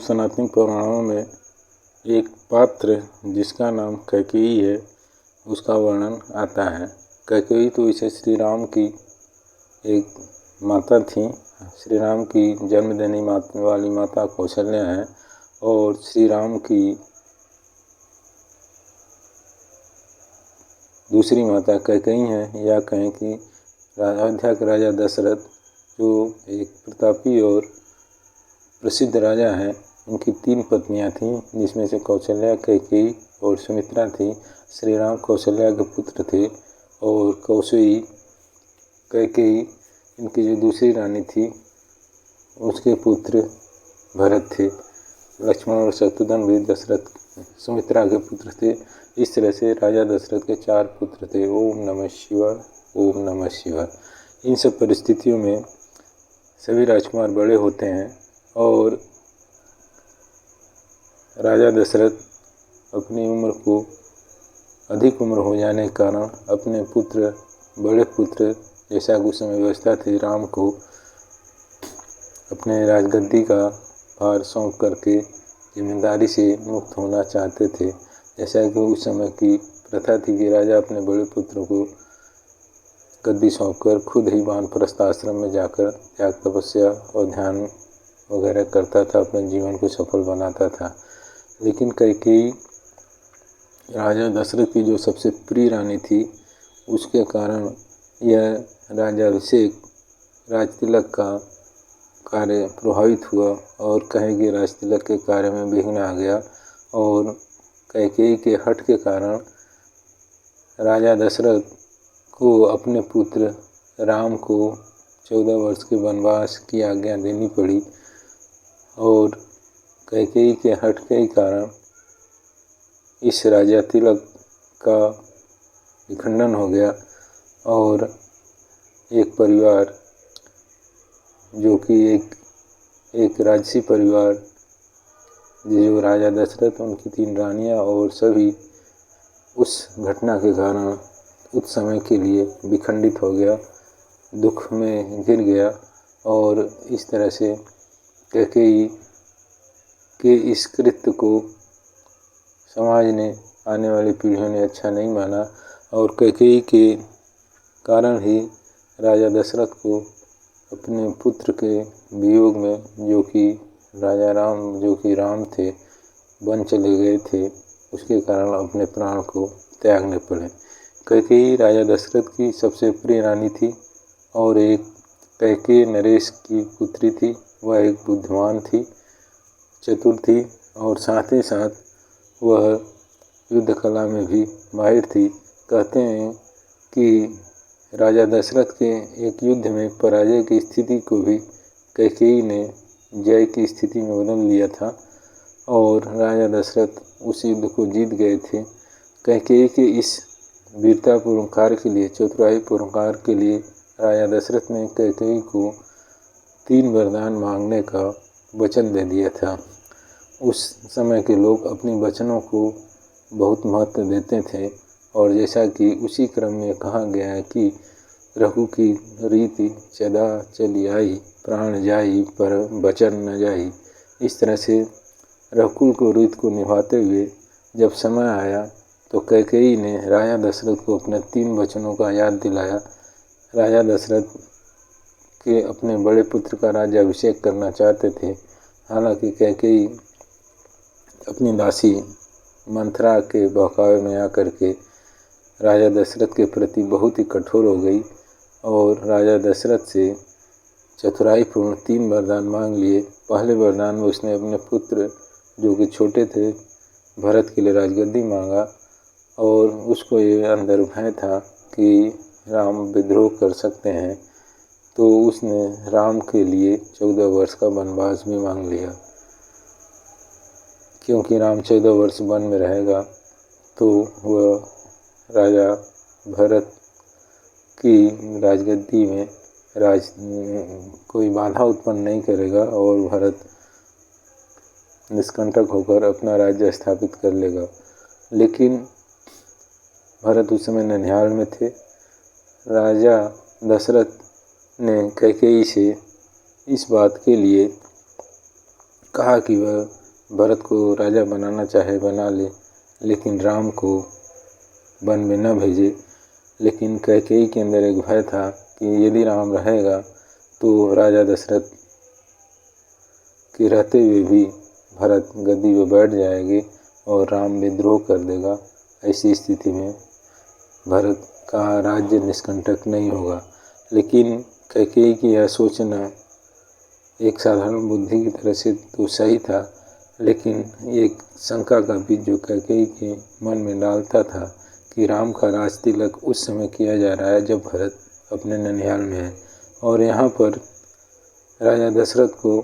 सनातनी पुराणों में एक पात्र जिसका नाम कैकेयी है उसका वर्णन आता है। कैकेयी तो इसे श्री राम की एक माता थी। श्री राम की जन्म देने वाली माता कौशल्या है और श्री राम की दूसरी माता कैकेयी है। या कहें कि अयोध्या के राजा दशरथ जो एक प्रतापी और प्रसिद्ध राजा हैं, उनकी 3 पत्नियां थीं, जिसमें से कौशल्या, कैकेयी और सुमित्रा थी। श्री राम कौशल्या के पुत्र थे और कौशेयी कैकेयी इनकी जो दूसरी रानी थी उसके पुत्र भरत थे। लक्ष्मण और शत्रुघ्न भी दशरथ सुमित्रा के पुत्र थे। इस तरह से राजा दशरथ के 4 पुत्र थे। ओम नमः शिवाय, ओम नमः शिवाय। इन सब परिस्थितियों में सभी राजकुमार बड़े होते हैं और राजा दशरथ अपनी उम्र को अधिक उम्र हो जाने के कारण अपने पुत्र, बड़े पुत्र जैसा उस समय व्यवस्था थी, राम को अपने राजगद्दी का भार सौंप करके जिम्मेदारी से मुक्त होना चाहते थे। जैसा कि उस समय की प्रथा थी कि राजा अपने बड़े पुत्र को गद्दी सौंपकर खुद ही वानप्रस्थ आश्रम में जाकर त्याग, तपस्या और ध्यान वगैरह करता था, अपने जीवन को सफल बनाता था। लेकिन कैकेयी राजा दशरथ की जो सबसे प्रिय रानी थी, उसके कारण यह राज्याभिषेक, राजतिलक का कार्य प्रभावित हुआ और कहें कि राजतिलक के कार्य में विघ्न आ गया। और कैकेयी के हठ के कारण राजा दशरथ को अपने पुत्र राम को 14 वर्ष के वनवास की आज्ञा देनी पड़ी और कैकेयी के हठ के कारण इस राजतिलक का विखंडन हो गया और एक परिवार जो कि एक राजसी परिवार, जो राजा दशरथ, उनकी 3 रानियां और सभी उस घटना के कारण उस समय के लिए विखंडित हो गया, दुख में गिर गया। और इस तरह से कैकेयी के इस कृत्य को समाज ने, आने वाली पीढ़ियों ने अच्छा नहीं माना और कैकेयी के कारण ही राजा दशरथ को अपने पुत्र के वियोग में, जो कि राजा राम, जो कि राम थे, वन चले गए थे, उसके कारण अपने प्राण को त्यागने पड़े। कैकेयी राजा दशरथ की सबसे प्रिय रानी थी और एक कैकेयी नरेश की पुत्री थी। वह एक बुद्धिमान थी, चतुर थी और साथ ही साथ वह युद्ध कला में भी माहिर थी। कहते हैं कि राजा दशरथ के एक युद्ध में पराजय की स्थिति को भी कैकेयी ने जय की स्थिति में बदल लिया था और राजा दशरथ उस युद्ध को जीत गए थे। कैकेयी के इस वीरतापूर्ण कार्य के लिए, चतुराईपूर्ण कार्य के लिए राजा दशरथ ने कैकेयी को 3 वरदान मांगने का वचन दे दिया था। उस समय के लोग अपनी वचनों को बहुत महत्व देते थे और जैसा कि उसी क्रम में कहा गया है कि रघु की रीति चदा चली आई, प्राण जाई पर वचन न जाई। इस तरह से रघुकुल को रीत को निभाते हुए जब समय आया तो कैकेयी ने राजा दशरथ को अपने 3 वचनों का याद दिलाया। राजा दशरथ के अपने बड़े पुत्र का राज्याभिषेक करना चाहते थे। हालांकि कैकेयी अपनी दासी मंथरा के बहकावे में आकर के राजा दशरथ के प्रति बहुत ही कठोर हो गई और राजा दशरथ से चतुराईपूर्ण 3 वरदान मांग लिए। पहले वरदान में उसने अपने पुत्र, जो कि छोटे थे, भरत के लिए राजगद्दी मांगा और उसको ये अंदर भय था कि राम विद्रोह कर सकते हैं, तो उसने राम के लिए 14 वर्ष का वनवास भी मांग लिया। क्योंकि राम 14 वर्ष वन में रहेगा तो वह राजा भरत की राजगद्दी में कोई बाधा उत्पन्न नहीं करेगा और भरत निष्कंटक होकर अपना राज्य स्थापित कर लेगा। लेकिन भरत उस समय ननिहाल में थे। राजा दशरथ ने कैकेयी से इस बात के लिए कहा कि वह भरत को राजा बनाना चाहे बना ले, लेकिन राम को वन में न भेजे। लेकिन कैकेयी के अंदर एक भय था कि यदि राम रहेगा तो राजा दशरथ के रहते हुए भी भरत गद्दी पर बैठ जाएंगे और राम विद्रोह कर देगा। ऐसी स्थिति में भरत का राज्य निष्कंटक नहीं होगा। लेकिन कैकेयी की यह सोचना एक साधारण बुद्धि की तरह से तो सही था, लेकिन एक शंका का बीज जो कैकेयी के मन में डालता था कि राम का राज तिलक उस समय किया जा रहा है जब भरत अपने ननिहाल में है, और यहाँ पर राजा दशरथ को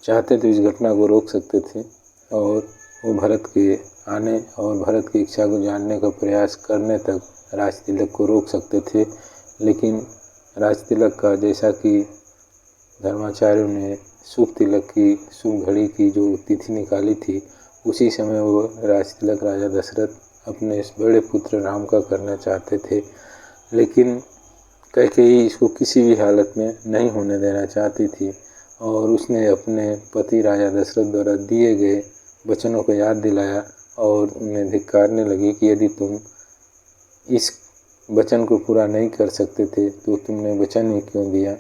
चाहते तो इस घटना को रोक सकते थे और वो भरत के आने और भरत की इच्छा को जानने का प्रयास करने तक राज तिलक को रोक सकते थे। लेकिन राज तिलक का, जैसा कि धर्माचार्यों ने शुभ तिलक की शुभ घड़ी की जो तिथि निकाली थी, उसी समय वो राज तिलक राजा दशरथ अपने इस बड़े पुत्र राम का करना चाहते थे। लेकिन कैकेयी इसको किसी भी हालत में नहीं होने देना चाहती थी और उसने अपने पति राजा दशरथ द्वारा दिए गए वचनों को याद दिलाया और उन्हें धिक्कारने लगी कि यदि तुम इस वचन को पूरा नहीं कर सकते थे तो तुमने वचन ही क्यों दिया।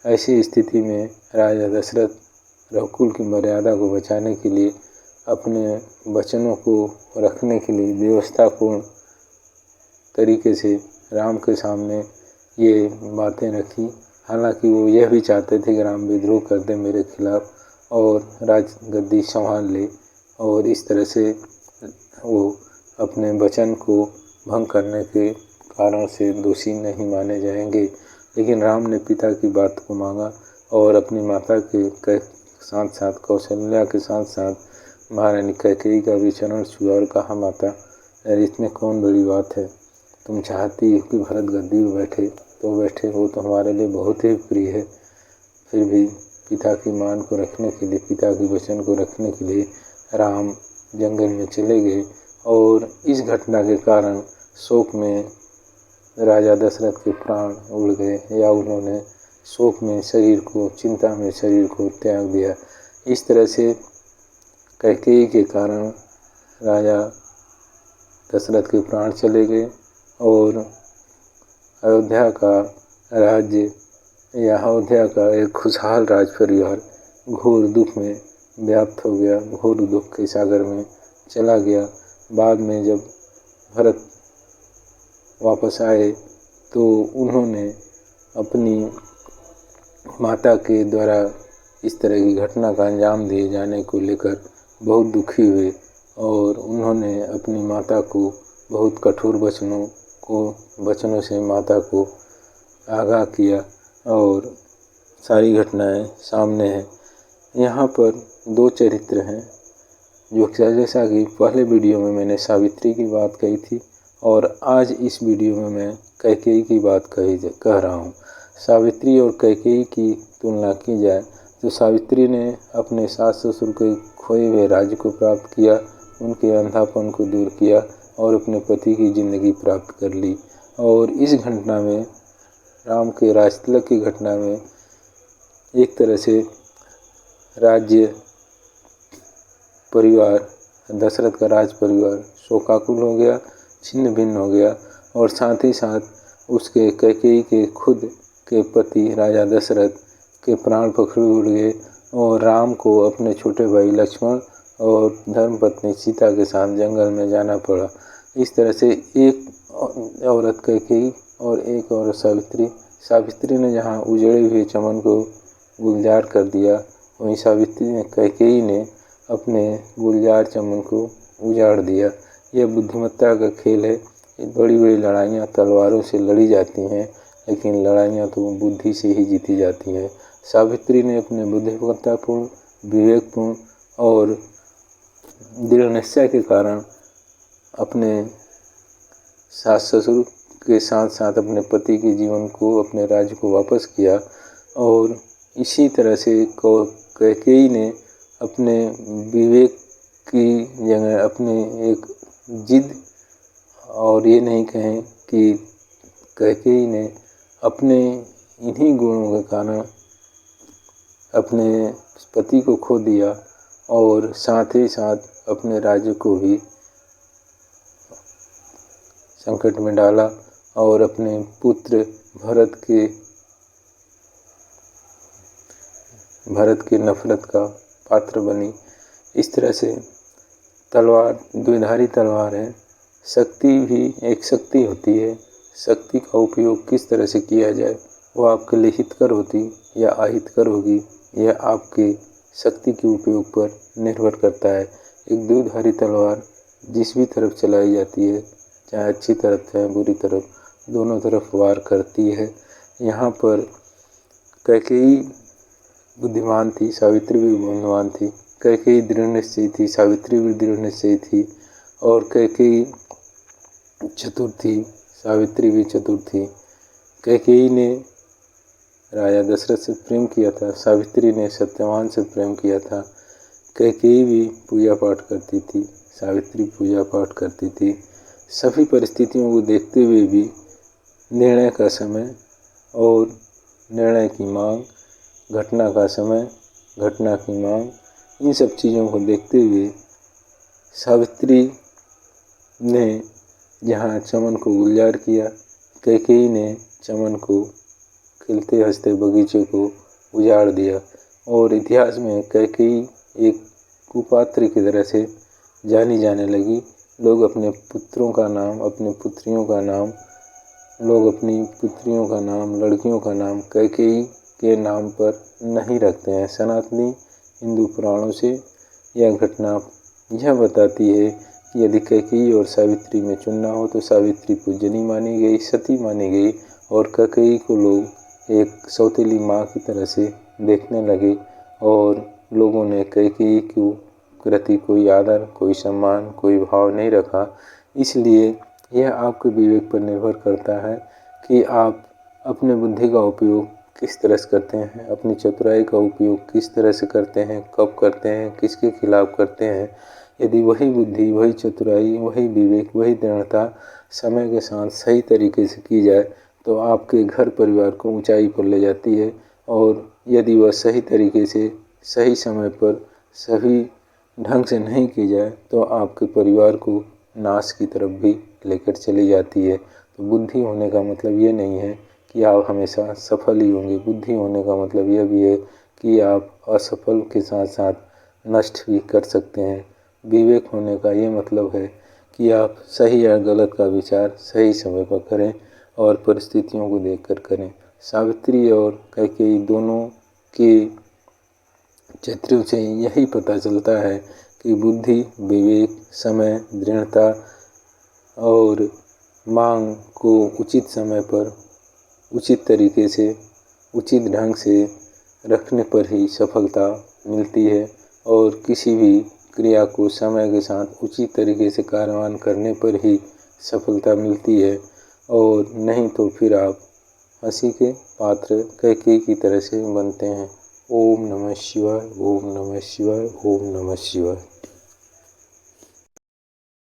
ऐसी स्थिति में राजा दशरथ रघुकुल की मर्यादा को बचाने के लिए अपने वचनों को रखने के लिए व्यवस्थापूर्ण तरीके से राम के सामने ये बातें रखी। हालांकि वो यह भी चाहते थे कि राम विद्रोह कर दे मेरे खिलाफ और राजगद्दी संभाल ले, और इस तरह से वो अपने वचन को भंग करने के कारण से दोषी नहीं माने जाएंगे। लेकिन राम ने पिता की बात को मांगा और अपनी माता के साथ साथ कौशल्या के साथ साथ महारानी कैकेयी का भी चरण छुआ और कहा, माता इसमें कौन बड़ी बात है, तुम चाहती हो कि भरत गद्दी में बैठे तो बैठे, वो तो हमारे लिए बहुत ही प्रिय है। फिर भी पिता की मान को रखने के लिए, पिता के वचन को रखने के लिए राम जंगल में चले गए और इस घटना के कारण शोक में राजा दशरथ के प्राण उड़ गए, या उन्होंने शोक में शरीर को, चिंता में शरीर को त्याग दिया। इस तरह से कैकेयी के कारण राजा दशरथ के प्राण चले गए और अयोध्या का राज्य या अयोध्या का एक खुशहाल राज परिवार घोर दुख में व्याप्त हो गया, घोर दुख के सागर में चला गया। बाद में जब भरत वापस आए तो उन्होंने अपनी माता के द्वारा इस तरह की घटना का अंजाम दिए जाने को लेकर बहुत दुखी हुए और उन्होंने अपनी माता को बहुत कठोर वचनों से माता को आगाह किया और सारी घटनाएं सामने हैं। यहाँ पर दो चरित्र हैं जो जैसा कि पहले वीडियो में मैंने सावित्री की बात कही थी और आज इस वीडियो में मैं कैकेयी की बात कह रहा हूँ। सावित्री और कैकेयी की तुलना की जाए तो सावित्री ने अपने सास ससुर के खोए हुए राज्य को प्राप्त किया, उनके अंधापन को दूर किया और अपने पति की ज़िंदगी प्राप्त कर ली। और इस घटना में, राम के राजतिलक की घटना में, एक तरह से राज्य परिवार, दशरथ का राज परिवार शोकाकुल हो गया, छिन्न भिन्न हो गया और साथ ही साथ उसके कैकेयी के खुद के पति राजा दशरथ के प्राण पखेरु उड़ गए और राम को अपने छोटे भाई लक्ष्मण और धर्मपत्नी सीता के साथ जंगल में जाना पड़ा। इस तरह से एक औरत कैकेयी और एक औरत सावित्री ने जहाँ उजड़े हुए चमन को गुलजार कर दिया, वहीं कैकेयी ने अपने गुलजार चमन को उजाड़ दिया। यह बुद्धिमत्ता का खेल है। बड़ी बड़ी लड़ाइयाँ तलवारों से लड़ी जाती हैं, लेकिन लड़ाइयाँ तो बुद्धि से ही जीती जाती हैं। सावित्री ने अपने बुद्धिमत्तापूर्ण, विवेकपूर्ण और दृढ़ निश्चय के कारण अपने सास ससुर के साथ साथ अपने पति के जीवन को, अपने राज्य को वापस किया। और इसी तरह से कैकेयी ने अपने विवेक की जगह अपनी एक जिद, और ये नहीं कहें कि कैकेयी ने अपने इन्हीं गुणों के कारण अपने पति को खो दिया और साथ ही साथ अपने राज्य को भी संकट में डाला और अपने पुत्र भरत के नफरत का पात्र बनी। इस तरह से तलवार द्विधारी तलवार है। शक्ति भी एक शक्ति होती है। शक्ति का उपयोग किस तरह से किया जाए वो आपके लिए हितकर होती या अहितकर होगी, यह आपके शक्ति के उपयोग पर निर्भर करता है। एक द्विधारी तलवार जिस भी तरफ चलाई जाती है, चाहे अच्छी तरफ चाहे बुरी तरफ, दोनों तरफ वार करती है। यहाँ पर कैकेयी बुद्धिमान थी, सावित्री भी बुद्धिमान थी। कैकेयी दृढ़ निश्चयी थी, सावित्री भी दृढ़ निश्चयी थी। और कैकेयी चतुर थी, सावित्री भी चतुर थी। कैकेयी ने राजा दशरथ से प्रेम किया था, सावित्री ने सत्यवान से प्रेम किया था। कैकेयी भी पूजा पाठ करती थी, सावित्री पूजा पाठ करती थी। सभी परिस्थितियों को देखते हुए भी निर्णय का समय और निर्णय की मांग, घटना का समय, घटना की मांग, इन सब चीज़ों को देखते हुए सावित्री ने जहाँ चमन को गुलजार किया, कैकेयी ने चमन को, खिलते हंसते बगीचे को उजाड़ दिया। और इतिहास में कैकेयी एक कुपात्र की तरह से जानी जाने लगी। लोग अपने पुत्रों का नाम, अपनी पुत्रियों का नाम, लड़कियों का नाम कैकेयी के नाम पर नहीं रखते हैं। सनातनी हिंदू पुराणों से यह घटना यह बताती है कि यदि कैकेयी और सावित्री में चुनना हो तो सावित्री पूजनीय मानी गई, सती मानी गई, और कैकेयी को लोग एक सौतेली माँ की तरह से देखने लगे और लोगों ने कैकेयी के प्रति कोई आदर, कोई सम्मान, कोई भाव नहीं रखा। इसलिए यह आपके विवेक पर निर्भर करता है कि आप अपने बुद्धि का उपयोग किस तरह से करते हैं, अपनी चतुराई का उपयोग किस तरह से करते हैं, कब करते हैं, किसके खिलाफ करते हैं। यदि वही बुद्धि, वही चतुराई, वही विवेक, वही दृढ़ता समय के साथ सही तरीके से की जाए तो आपके घर परिवार को ऊंचाई पर ले जाती है। और यदि वह सही तरीके से, सही समय पर, सही ढंग से नहीं की जाए तो आपके परिवार को नाश की तरफ भी लेकर चली जाती है। तो बुद्धि होने का मतलब ये नहीं है कि आप हमेशा सफल ही होंगे। बुद्धि होने का मतलब यह भी है कि आप असफल के साथ साथ नष्ट भी कर सकते हैं। विवेक होने का ये मतलब है कि आप सही या गलत का विचार सही समय पर करें और परिस्थितियों को देखकर करें। सावित्री और कैकेयी दोनों के चरित्रों से यही पता चलता है कि बुद्धि, विवेक, समय, दृढ़ता और मांग को उचित समय पर, उचित तरीके से, उचित ढंग से रखने पर ही सफलता मिलती है। और किसी भी क्रिया को समय के साथ उचित तरीके से कार्यान्वयन करने पर ही सफलता मिलती है, और नहीं तो फिर आप हंसी के पात्र कैकेयी की तरह से बनते हैं। ओम नमः शिवाय, ओम नमः शिवाय, ओम नमः शिवाय।